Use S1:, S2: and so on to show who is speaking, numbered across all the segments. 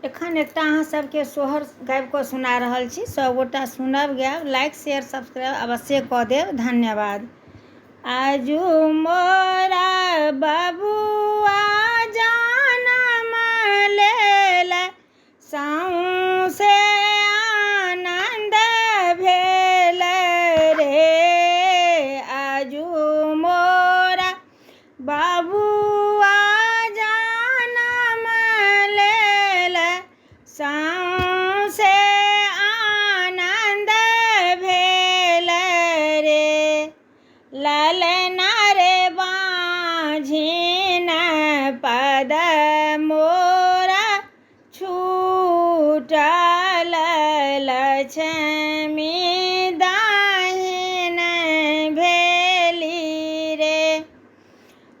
S1: एखन एकटा अहाँ सबके सोहर गाबि कऽ सुना रहल छी। सब गोटा सुनब, गायब, लाइक शेयर सब्सक्राइब अवश्य कऽ देब। धन्यवाद। आजू मोरा बबुआ जनम लेल सौंसे आनन्द भेल रे। आजू मोरा बबुआ जनम लेल सौंसे आनन्द भेल रे। ललना रे बाँझिन पद मोरा छूटल, लक्ष्मी दाहिन भेली रे।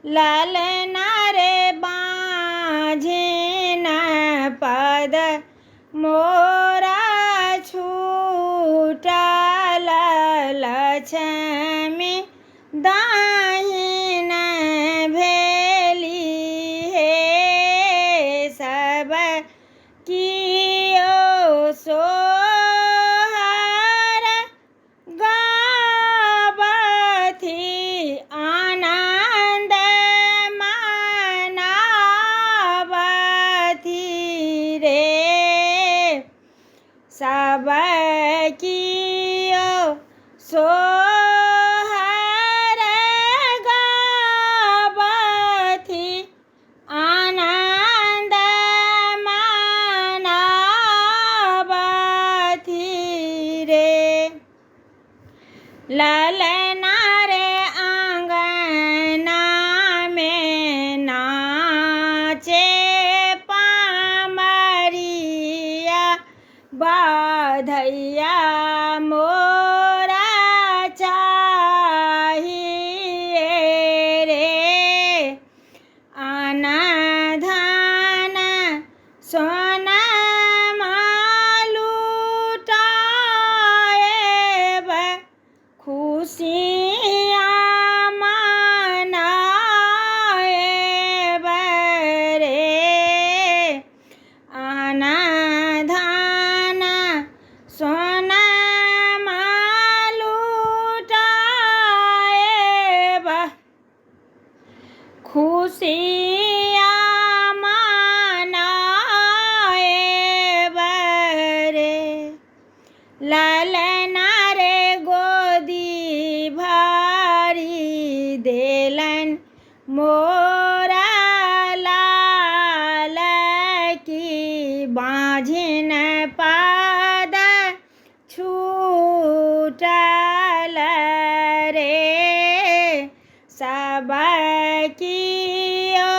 S1: ललना रे बाँझिन पद मोरा छूटल, लक्ष्मी दाहिन भेली हे। सब कियो सोहर गाबथि, आनन्द मनाबथि रे। सब कियो सोहर गाबथि, आनन्द मनाबथि रे। ललना रे आँगना में नाचे पामरिया, बधैया मोरा चाहिए रे। आना धन सोनमा लुटाएब, खुशियाँ मनाएब रे। आना धन सोनमा लुटाएब, खुशियाँ मनाएब रे। ललना रे गोदी भरी देलन मोरा लाल की, बाँझिन पद छूटल रे। सब कियो